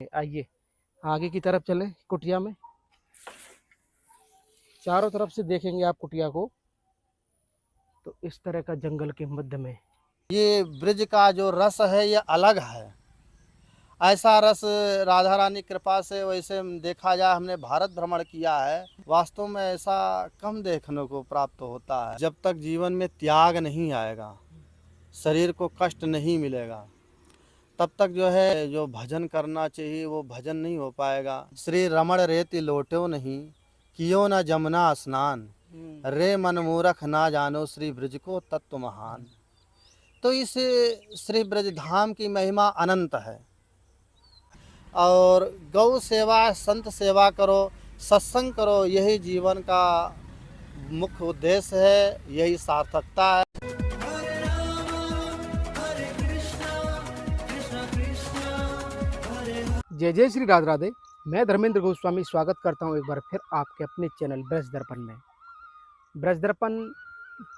आइए आगे की तरफ चलें। कुटिया में चारों तरफ से देखेंगे आप कुटिया को, तो इस तरह का जंगल के मध्य में ये ब्रिज का जो रस है ये अलग है। ऐसा रस राधा रानी कृपा से वैसे देखा जाए, हमने भारत भ्रमण किया है, वास्तव में ऐसा कम देखने को प्राप्त होता है। जब तक जीवन में त्याग नहीं आएगा, शरीर को कष्ट नहीं मिलेगा, तब तक जो है जो भजन करना चाहिए वो भजन नहीं हो पाएगा। श्री रमण रेति लोटो नहीं, कियो न जमुना स्नान, रे मन मूरख ना जानो श्री ब्रज को तत्व महान। तो इस श्री ब्रज धाम की महिमा अनंत है। और गौ सेवा, संत सेवा करो, सत्संग करो, यही जीवन का मुख्य उद्देश्य है, यही सार्थकता है। जय जय श्री राधे राधे। मैं धर्मेंद्र गोस्वामी स्वागत करता हूं एक बार फिर आपके अपने चैनल ब्रज दर्पण में। ब्रज दर्पण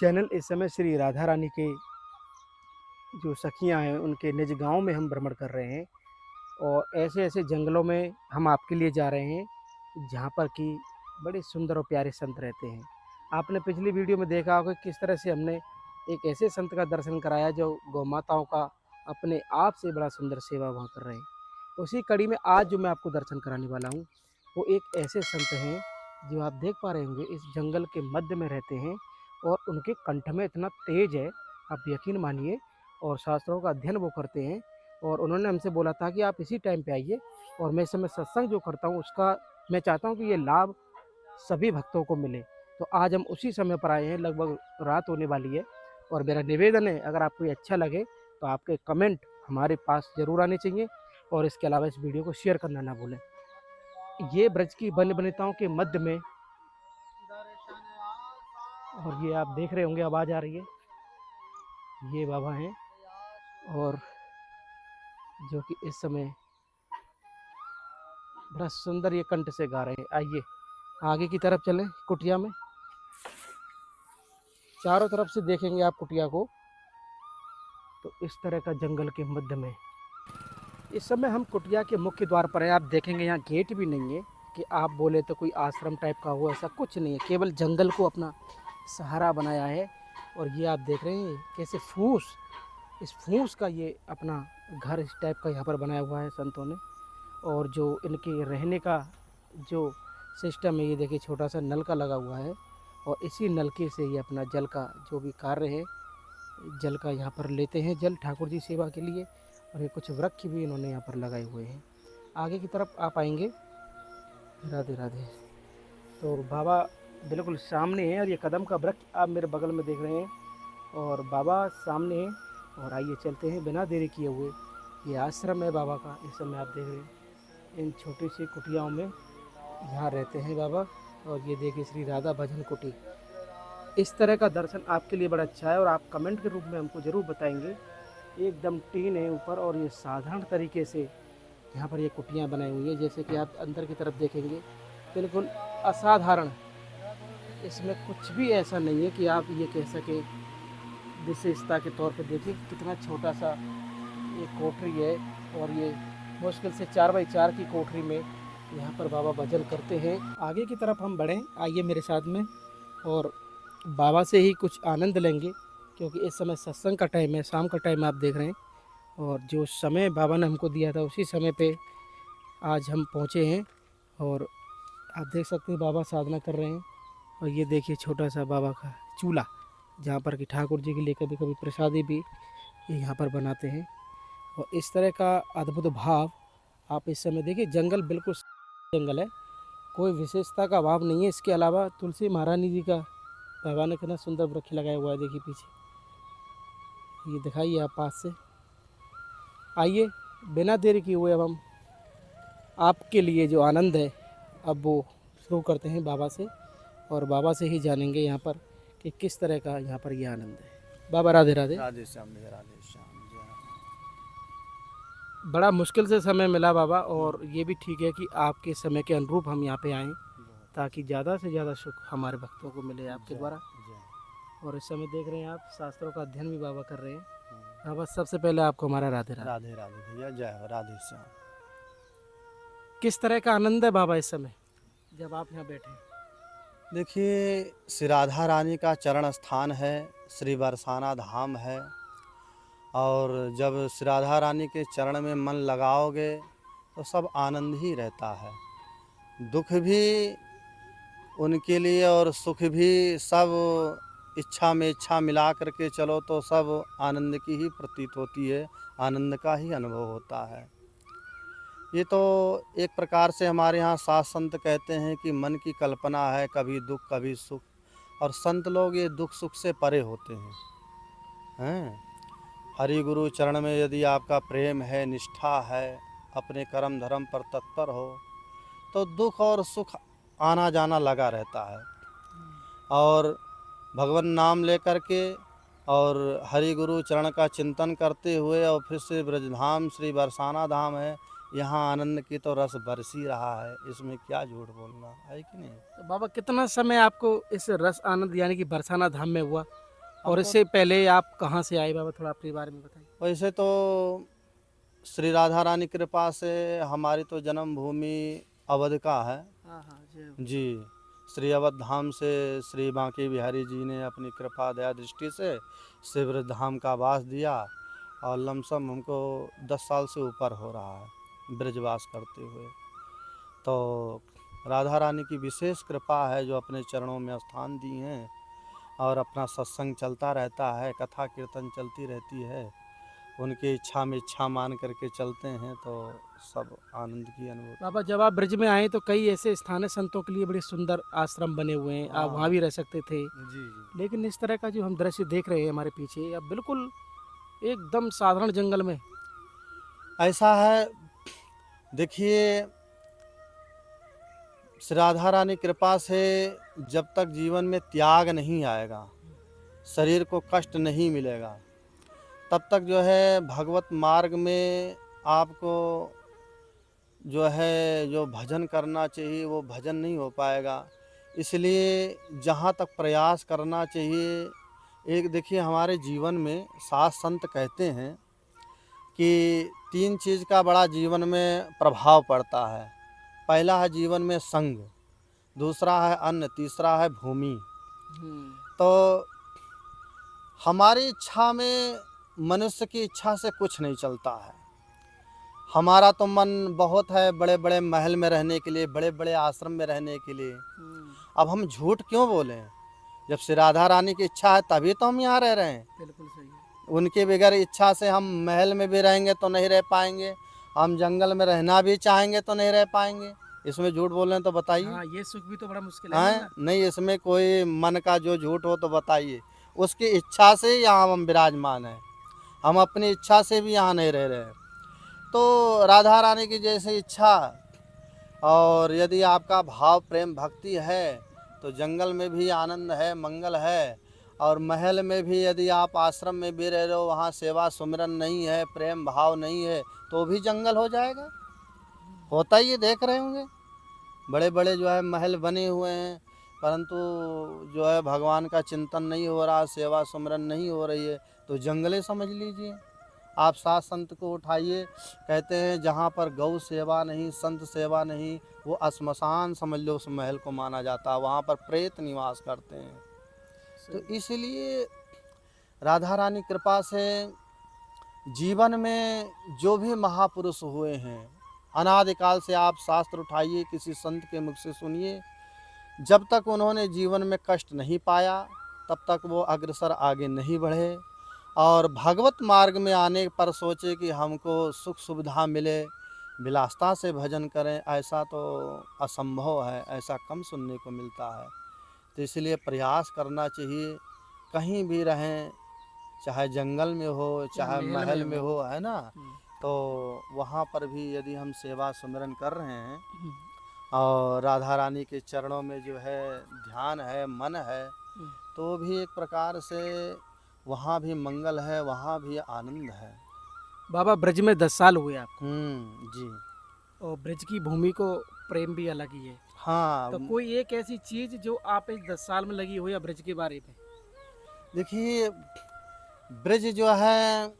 चैनल इस समय श्री राधा रानी के जो सखियां हैं उनके निज गांव में हम भ्रमण कर रहे हैं, और ऐसे ऐसे जंगलों में हम आपके लिए जा रहे हैं जहां पर कि बड़े सुंदर और प्यारे संत रहते हैं। आपने पिछली वीडियो में देखा होगा किस तरह से हमने एक ऐसे संत का दर्शन कराया जो गौ माताओं का अपने आप से बड़ा सुंदर सेवा वहाँ कर रहे हैं। उसी कड़ी में आज जो मैं आपको दर्शन कराने वाला हूँ वो एक ऐसे संत हैं जो आप देख पा रहे होंगे इस जंगल के मध्य में रहते हैं, और उनके कंठ में इतना तेज है, आप यकीन मानिए। और शास्त्रों का अध्ययन वो करते हैं, और उन्होंने हमसे बोला था कि आप इसी टाइम पे आइए, और मैं इस समय सत्संग जो करता हूँ उसका मैं चाहता हूँ कि ये लाभ सभी भक्तों को मिले। तो आज हम उसी समय पर आए हैं, लगभग रात होने वाली है। और मेरा निवेदन है, अगर आपको ये अच्छा लगे तो आपके कमेंट हमारे पास ज़रूर आने चाहिए, और इसके अलावा इस वीडियो को शेयर करना ना भूलें। ये ब्रज की वन वनिताओं के मध्य में, और ये आप देख रहे होंगे आवाज़ आ रही है, ये बाबा हैं, और जो कि इस समय बड़ा सुंदर ये कंठ से गा रहे हैं। आइए आगे की तरफ चलें। कुटिया में चारों तरफ से देखेंगे आप कुटिया को, तो इस तरह का जंगल के मध्य में इस समय हम कुटिया के मुख्य द्वार पर हैं। आप देखेंगे यहाँ गेट भी नहीं है कि आप बोले तो कोई आश्रम टाइप का हो, ऐसा कुछ नहीं है, केवल जंगल को अपना सहारा बनाया है। और ये आप देख रहे हैं कैसे फूस, इस फूस का ये अपना घर इस टाइप का यहाँ पर बनाया हुआ है संतों ने। और जो इनके रहने का जो सिस्टम है, ये देखिए छोटा सा नलका लगा हुआ है, और इसी नलके से ये अपना जल का जो भी कार्य है, जल का यहाँ पर लेते हैं, जल ठाकुर जी सेवा के लिए। और ये कुछ वृक्ष भी इन्होंने यहाँ पर लगाए हुए हैं। आगे की तरफ आप आएंगे। राधे राधे। तो बाबा बिल्कुल सामने है, और ये कदम का वृक्ष आप मेरे बगल में देख रहे हैं, और बाबा सामने है। और आइए चलते हैं बिना देरी किए हुए। ये आश्रम है बाबा का, इस समय आप देख रहे हैं इन छोटी सी कुटियाओं में यहाँ रहते हैं बाबा। और ये देखिए श्री राधा भजन कुटी। इस तरह का दर्शन आपके लिए बड़ा अच्छा है, और आप कमेंट के रूप में हमको ज़रूर बताएंगे। एकदम टीन है ऊपर, और ये साधारण तरीके से यहाँ पर ये कुटियाँ बनाई हुई है, जैसे कि आप अंदर की तरफ देखेंगे बिल्कुल असाधारण। इसमें कुछ भी ऐसा नहीं है कि आप ये कह सकें विशेषता के तौर पे। देखिए कितना छोटा सा ये कोठरी है, और ये मुश्किल से 4x4 की कोठरी में यहाँ पर बाबा भजन करते हैं। आगे की तरफ हम बढ़ें, आइए मेरे साथ में, और बाबा से ही कुछ आनंद लेंगे, क्योंकि इस समय सत्संग का टाइम है, शाम का टाइम आप देख रहे हैं। और जो समय बाबा ने हमको दिया था उसी समय पे आज हम पहुँचे हैं। और आप देख सकते हैं बाबा साधना कर रहे हैं। और ये देखिए छोटा सा बाबा का चूल्हा, जहाँ पर कि ठाकुर जी के लिए कभी कभी प्रसादी भी यहाँ पर बनाते हैं। और इस तरह का अद्भुत भाव आप इस समय देखिए। जंगल बिल्कुल जंगल है, कोई विशेषता का अभाव नहीं है। इसके अलावा तुलसी महारानी जी का बाबा ने कितना सुंदर वृक्ष लगाया हुआ है, देखिए पीछे, ये दिखाइए आप पास से। आइए बिना देरी किए हुए अब हम आपके लिए जो आनंद है अब वो शुरू करते हैं बाबा से, और बाबा से ही जानेंगे यहाँ पर कि किस तरह का यहाँ पर ये आनंद है। बाबा राधे राधे। राधे श्याम, राधे श्याम। बड़ा मुश्किल से समय मिला बाबा, और ये भी ठीक है कि आपके समय के अनुरूप हम यहाँ पे आएँ, ताकि ज़्यादा से ज़्यादा सुख हमारे भक्तों को मिले आपके द्वारा। और इस समय देख रहे हैं आप शास्त्रों का अध्ययन भी बाबा कर रहे हैं। बाबा सबसे पहले आपको हमारा राधे राधे। राधे राधे भैया, जय हो, राधे श्याम। किस तरह का आनंद है बाबा इस समय जब आप यहाँ बैठे हैं? देखिए, श्री राधा रानी का चरण स्थान है, श्री बरसाना धाम है। और जब श्री राधा रानी के चरण में मन लगाओगे तो सब आनंद ही रहता है। दुख भी उनके लिए और सुख भी सब इच्छा में इच्छा मिला करके चलो तो सब आनंद की ही प्रतीत होती है, आनंद का ही अनुभव होता है। ये तो एक प्रकार से हमारे यहाँ साध संत कहते हैं कि मन की कल्पना है, कभी दुख कभी सुख। और संत लोग ये दुख सुख से परे होते हैं। हरि गुरु चरण में यदि आपका प्रेम है, निष्ठा है, अपने कर्म धर्म पर तत्पर हो तो दुख और सुख आना जाना लगा रहता है। और भगवान नाम लेकर के और हरि गुरु चरण का चिंतन करते हुए और फिर से ब्रजधाम श्री बरसाना धाम है, यहाँ आनंद की तो रस बरस ही रहा है, इसमें क्या झूठ बोलना है कि नहीं। तो बाबा कितना समय आपको इस रस आनंद यानी कि बरसाना धाम में हुआ, और हमको इससे पहले आप कहाँ से आए बाबा, थोड़ा अपने बारे में बताइए। वैसे तो श्री राधा रानी कृपा से हमारी तो जन्मभूमि अवध का है। हाँ हाँ जी। जी, श्री अवध धाम से श्री बांके बिहारी जी ने अपनी कृपा दया दृष्टि से शिवर धाम का वास दिया और लमसम हमको 10 साल से ऊपर हो रहा है ब्रजवास करते हुए। तो राधा रानी की विशेष कृपा है जो अपने चरणों में स्थान दी हैं और अपना सत्संग चलता रहता है, कथा कीर्तन चलती रहती है। उनकी इच्छा में इच्छा मान करके चलते हैं तो सब आनंद की अनुभूति। बाबा जब आप ब्रज में आए तो कई ऐसे स्थानीय संतों के लिए बड़े सुंदर आश्रम बने हुए हैं, आप वहाँ भी रह सकते थे, जी जी। लेकिन इस तरह का जो हम दृश्य देख रहे हैं हमारे पीछे, अब बिल्कुल एकदम साधारण जंगल में। ऐसा है, देखिए श्री राधा रानी कृपा से जब तक जीवन में त्याग नहीं आएगा, शरीर को कष्ट नहीं मिलेगा, तब तक जो है भगवत मार्ग में आपको जो भजन करना चाहिए वो भजन नहीं हो पाएगा। इसलिए जहाँ तक प्रयास करना चाहिए, एक देखिए हमारे जीवन में साध संत कहते हैं कि 3 चीज़ का बड़ा जीवन में प्रभाव पड़ता है। पहला है जीवन में संग, दूसरा है अन्न, तीसरा है भूमि। तो हमारी इच्छा में, मनुष्य की इच्छा से कुछ नहीं चलता है। हमारा तो मन बहुत है बड़े बड़े महल में रहने के लिए, बड़े बड़े आश्रम में रहने के लिए। अब हम झूठ क्यों बोलें, जब श्री राधा रानी की इच्छा है तभी तो हम यहाँ रह रहे हैं। बिल्कुल सही है। उनके बगैर इच्छा से हम महल में भी रहेंगे तो नहीं रह पाएंगे, हम जंगल में रहना भी चाहेंगे तो नहीं रह पाएंगे। इसमें झूठ बोल रहे हैं तो बताइए। हाँ, ये सुख भी तो बड़ा मुश्किल है हैं मिलना। नहीं, इसमें कोई मन का जो झूठ हो तो बताइए। उसकी इच्छा से यहाँ हम विराजमान हैं, हम अपनी इच्छा से भी यहाँ नहीं रह रहे हैं। तो राधा रानी की जैसे इच्छा, और यदि आपका भाव प्रेम भक्ति है तो जंगल में भी आनंद है, मंगल है। और महल में भी यदि आप आश्रम में भी रह रहे हो, वहाँ सेवा सुमिरन नहीं है, प्रेम भाव नहीं है, तो भी जंगल हो जाएगा। होता ही, ये देख रहे होंगे बड़े बड़े जो है महल बने हुए हैं, परंतु जो है भगवान का चिंतन नहीं हो रहा, सेवा सुमिरन नहीं हो रही है, तो जंगले समझ लीजिए। आप साध संत को उठाइए, कहते हैं जहाँ पर गौ सेवा नहीं, संत सेवा नहीं, वो श्मशान समझ लो उस महल को माना जाता है, वहाँ पर प्रेत निवास करते हैं। तो इसलिए राधा रानी कृपा से जीवन में जो भी महापुरुष हुए हैं, अनादिकाल से आप शास्त्र उठाइए, किसी संत के मुख से सुनिए, जब तक उन्होंने जीवन में कष्ट नहीं पाया तब तक वो अग्रसर आगे नहीं बढ़े। और भगवत मार्ग में आने पर सोचे कि हमको सुख सुविधा मिले, विलासता से भजन करें, ऐसा तो असंभव है, ऐसा कम सुनने को मिलता है। तो इसलिए प्रयास करना चाहिए, कहीं भी रहें, चाहे जंगल में हो चाहे महल में हो, है ना। तो वहाँ पर भी यदि हम सेवा सुमिरन कर रहे हैं और राधा रानी के चरणों में जो है ध्यान है, मन है, तो भी एक प्रकार से वहाँ भी मंगल है, वहाँ भी आनंद है। बाबा ब्रज में 10 साल हुए आपको, जी। और ब्रज की भूमि को प्रेम भी अलग ही है। हाँ, तो कोई एक ऐसी चीज जो आप इस 10 साल में लगी हो या ब्रज के बारे में? देखिए ब्रज जो है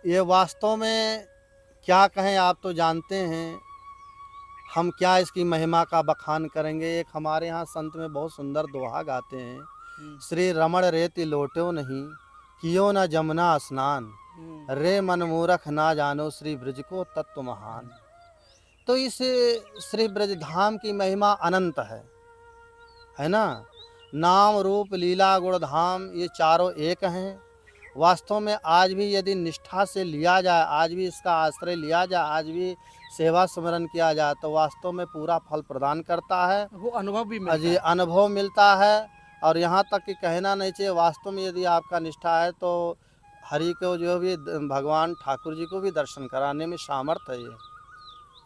ये वास्तव में क्या कहें, आप तो जानते हैं हम क्या इसकी महिमा का बखान करेंगे। एक हमारे यहाँ संत में बहुत सुंदर दोहा गाते हैं, श्री रमण रेति लोट्यो नहीं, कियो न जमुना स्नान, रे मन मूरख ना जानो श्री ब्रज को तत्व महान। तो इस श्री ब्रज धाम की महिमा अनंत है ना। नाम रूप लीला गुण धाम ये चारों एक हैं। वास्तव में आज भी यदि निष्ठा से लिया जाए, आज भी इसका आश्रय लिया जाए, आज भी सेवा स्मरण किया जाए तो वास्तव में पूरा फल प्रदान करता है। वो अनुभव भी मिलता जी है। अनुभव मिलता है। और यहाँ तक कि कहना नहीं चाहिए, वास्तव में यदि आपका निष्ठा है तो हरि को जो भी भगवान ठाकुर जी को भी दर्शन कराने में सामर्थ्य है। ये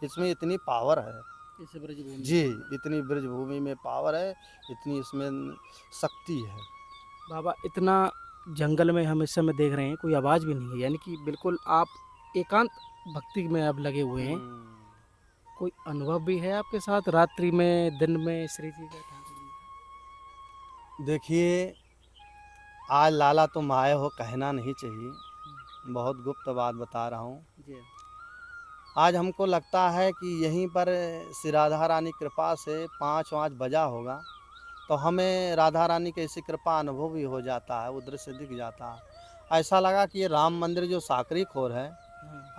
इसमें इतनी पावर है इस ब्रजभूमि जी, इतनी ब्रजभूमि में पावर है, इतनी इसमें शक्ति है। बाबा, इतना जंगल में हम इस समय देख रहे हैं, कोई आवाज़ भी नहीं है, यानी कि बिल्कुल आप एकांत भक्ति में अब लगे हुए हैं। कोई अनुभव भी है आपके साथ रात्रि में, दिन में श्री जी का, ठाकुर जी का? देखिए, आज लाला तुम आए हो कहना नहीं चाहिए, बहुत गुप्त बात बता रहा हूँ। जी। आज हमको लगता है कि यहीं पर श्री राधा रानी कृपा से 5-5 बजा होगा तो हमें राधा रानी की ऐसी कृपा अनुभव भी हो जाता है, वो दृश्य दिख जाता है। ऐसा लगा कि ये राम मंदिर जो साकरी खोर है,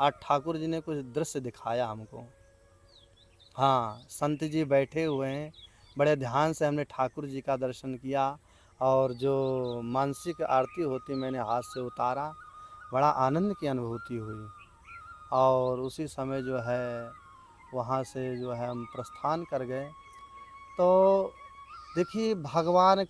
आज ठाकुर जी ने कुछ दृश्य दिखाया हमको। हाँ, संत जी बैठे हुए हैं, बड़े ध्यान से हमने ठाकुर जी का दर्शन किया और जो मानसिक आरती होती मैंने हाथ से उतारा, बड़ा आनंद की अनुभूति हुई। और उसी समय जो है वहाँ से जो है हम प्रस्थान कर गए। तो देखिए, भगवान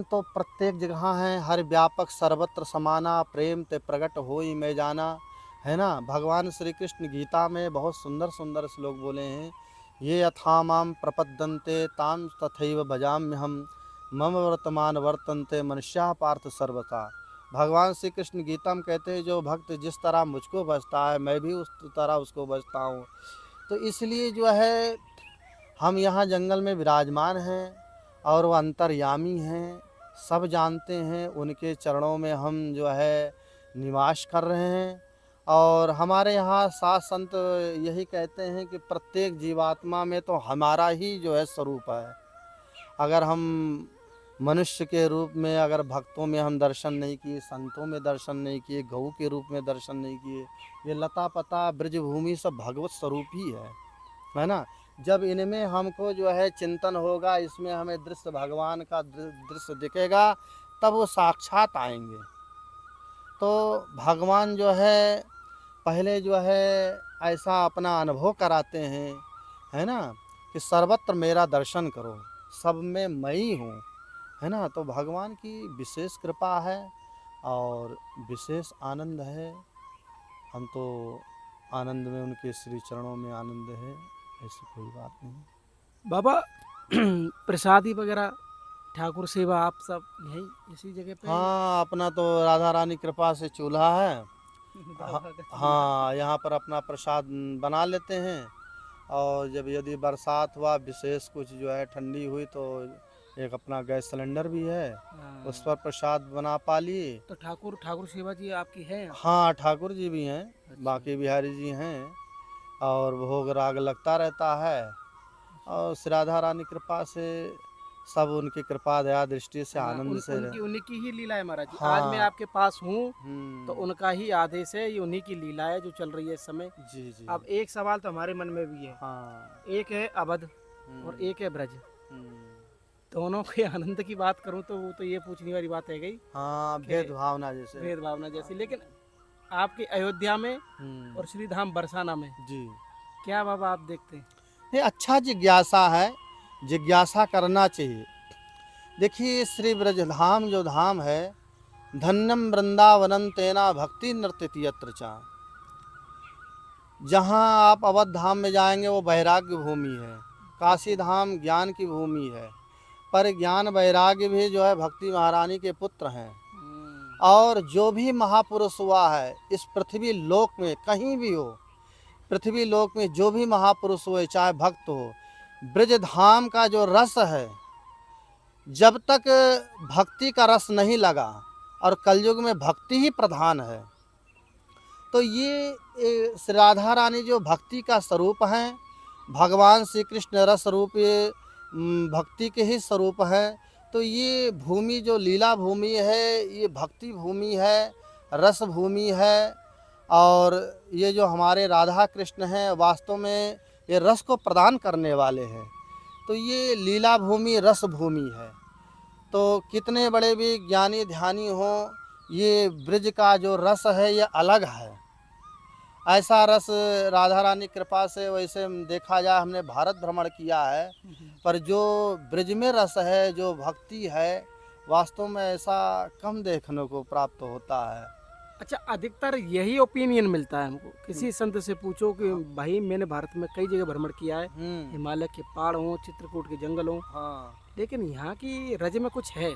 तो प्रत्येक जगह हैं, हर व्यापक सर्वत्र समाना, प्रेम ते प्रगट होई मैं जाना, है ना। भगवान श्री कृष्ण गीता में बहुत सुंदर सुंदर श्लोक बोले हैं, ये यथा माम प्रपद्यन्ते तां तथैव भजाम्यहम्, मम वर्तमान वर्तन्ते मनुष्याः पार्थ सर्वथा। भगवान श्री कृष्ण गीता में कहते हैं, जो भक्त जिस तरह मुझको भजता है मैं भी उस तरह उसको भजता हूँ। तो इसलिए जो है हम यहाँ जंगल में विराजमान हैं और वो अंतर्यामी हैं, सब जानते हैं, उनके चरणों में हम जो है निवास कर रहे हैं। और हमारे यहाँ साध संत यही कहते हैं कि प्रत्येक जीवात्मा में तो हमारा ही जो है स्वरूप है। अगर हम मनुष्य के रूप में, अगर भक्तों में हम दर्शन नहीं किए, संतों में दर्शन नहीं किए, गऊ के रूप में दर्शन नहीं किए, ये लता पता ब्रजभूमि सब भगवत स्वरूप ही है ना। जब इनमें हमको जो है चिंतन होगा, इसमें हमें दृश्य भगवान का दृश्य दिखेगा, तब वो साक्षात आएंगे। तो भगवान जो है पहले जो है ऐसा अपना अनुभव कराते हैं, है ना, कि सर्वत्र मेरा दर्शन करो, सब में मैं ही हूँ, है ना। तो भगवान की विशेष कृपा है और विशेष आनंद है। हम तो आनंद में, उनके श्री चरणों में आनंद है, ऐसी कोई बात नहीं। बाबा, प्रसादी वगैरह, ठाकुर सेवा, आप सब यही इसी जगह पे? हाँ, अपना तो राधा रानी कृपा से चूल्हा है। हाँ, यहाँ पर अपना प्रसाद बना लेते हैं। और जब यदि बरसात हुआ, विशेष कुछ जो है ठंडी हुई, तो एक अपना गैस सिलेंडर भी है, उस पर प्रसाद बना पा लिए। तो ठाकुर सेवा जी आपकी है? हाँ, ठाकुर जी भी हैं, अच्छा। बाकी बिहारी जी हैं, और भोग राग लगता रहता है। और श्री राधा रानी कृपा से सब उनकी कृपा दया दृष्टि से आनंद से उन्हीं की ही लीला है महाराज जी। हाँ। आज मैं आपके पास हूँ तो हम्म, उनका ही आदेश है, ये उन्हीं की लीला है जो चल रही है इस समय। जी जी। अब एक सवाल तो हमारे मन में भी है, हाँ। एक है अवध और एक है ब्रज। हम्म, दोनों के आनंद की बात करूं तो वो तो ये पूछने वाली बात है गई, हाँ, भेदभावना जैसे। भेदभावना जैसी। लेकिन आपके अयोध्या में और श्री धाम बरसाना में जी, क्या बाबा आप देखते हैं? ये अच्छा जिज्ञासा है, जिज्ञासा करना चाहिए। देखिए, श्री ब्रजधाम जो धाम है, धन्यम वृंदावनम तेना भक्ति नर्तति यत्र चा। जहाँ आप अवध धाम में जाएंगे वो वैराग्य भूमि है, काशी धाम ज्ञान की भूमि है, पर ज्ञान वैराग्य भी जो है भक्ति महारानी के पुत्र हैं। और जो भी महापुरुष हुआ है इस पृथ्वी लोक में, कहीं भी हो, पृथ्वी लोक में जो भी महापुरुष हुए, चाहे भक्त हो, ब्रजधाम का जो रस है, जब तक भक्ति का रस नहीं लगा, और कलयुग में भक्ति ही प्रधान है, तो ये श्री राधा रानी जो भक्ति का स्वरूप हैं, भगवान श्री कृष्ण रस रूप ये भक्ति के ही स्वरूप हैं। तो ये भूमि जो लीला भूमि है, ये भक्ति भूमि है, रस भूमि है। और ये जो हमारे राधा कृष्ण हैं, वास्तव में ये रस को प्रदान करने वाले हैं। तो ये लीला भूमि रस भूमि है। तो कितने बड़े भी ज्ञानी ध्यानी हों, ये ब्रज का जो रस है ये अलग है। ऐसा रस राधा रानी कृपा से वैसे देखा जाए, हमने भारत भ्रमण किया है, पर जो ब्रज में रस है, जो भक्ति है, वास्तव में ऐसा कम देखने को प्राप्त होता है। अच्छा, अधिकतर यही ओपिनियन मिलता है हमको। किसी संत से पूछो कि भाई मैंने भारत में कई जगह भ्रमण किया है, हिमालय के पहाड़ हों, चित्रकूट के जंगल हों, हाँ, लेकिन यहाँ की रज में कुछ है।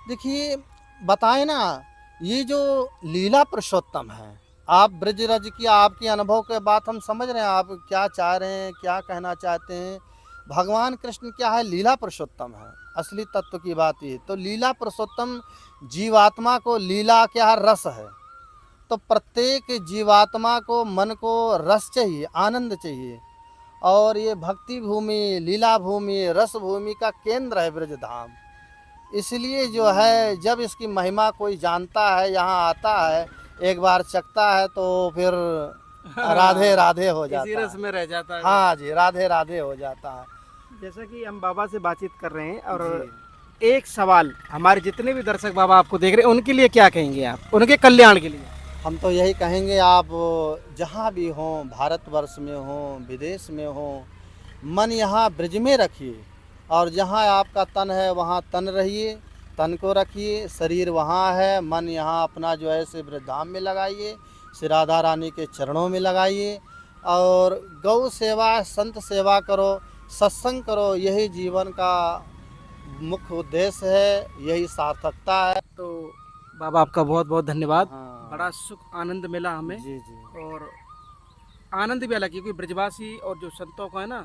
देखिए बताएं ना, ये जो लीला पुरुषोत्तम है, आप ब्रज रज की आपके अनुभव के बात हम समझ रहे हैं, आप क्या चाह रहे हैं, क्या कहना चाहते हैं। भगवान कृष्ण क्या है, लीला पुरुषोत्तम है, असली तत्व की बात ये। तो लीला पुरुषोत्तम जीवात्मा को लीला क्या है, रस है। तो प्रत्येक जीवात्मा को मन को रस चाहिए, आनंद चाहिए। और ये भक्ति भूमि, लीला भूमि, रस भूमि का केंद्र है ब्रज धाम। इसलिए जो है, जब इसकी महिमा कोई जानता है, यहाँ आता है, एक बार चखता है, तो फिर राधे राधे हो जाता इसी रस है। में रह जाता है। हाँ जी, राधे राधे हो जाता है। जैसा कि हम बाबा से बातचीत कर रहे हैं, और एक सवाल, हमारे जितने भी दर्शक बाबा आपको देख रहे हैं, उनके लिए क्या कहेंगे आप, उनके कल्याण के लिए? हम तो यही कहेंगे, आप जहाँ भी हों, भारतवर्ष में हों, विदेश में हों, मन यहाँ ब्रज में रखिए। और जहाँ आपका तन है वहाँ तन रहिए, तन को रखिए। शरीर वहाँ है, मन यहाँ अपना जो है से ब्रजधाम में लगाइए, श्री राधा रानी के चरणों में लगाइए। और गौ सेवा, संत सेवा करो, सत्संग करो, यही जीवन का मुख्य उद्देश्य है, यही सार्थकता है। तो बाबा आपका बहुत बहुत धन्यवाद। हाँ। बड़ा सुख आनंद मिला हमें। जी जी। और आनंद भी अलग, क्योंकि ब्रजवासी और जो संतों को है ना,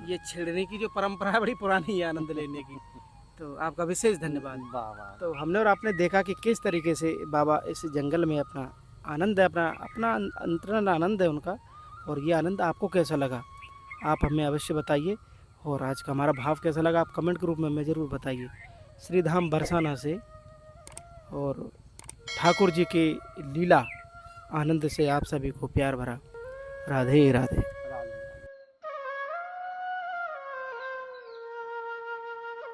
ये छेड़ने की जो परंपरा है, बड़ी पुरानी है आनंद लेने की। तो आपका विशेष धन्यवाद। वाह वाह। तो हमने और आपने देखा कि किस तरीके से बाबा इस जंगल में अपना आनंद है, अपना अपना अंतरंग आनंद है उनका। और ये आनंद आपको कैसा लगा, आप हमें अवश्य बताइए। और आज का हमारा भाव कैसा लगा, आप कमेंट के रूप में हमें ज़रूर बताइए। श्रीधाम बरसाना से और ठाकुर जी की लीला आनंद से आप सभी को प्यार भरा राधे राधे।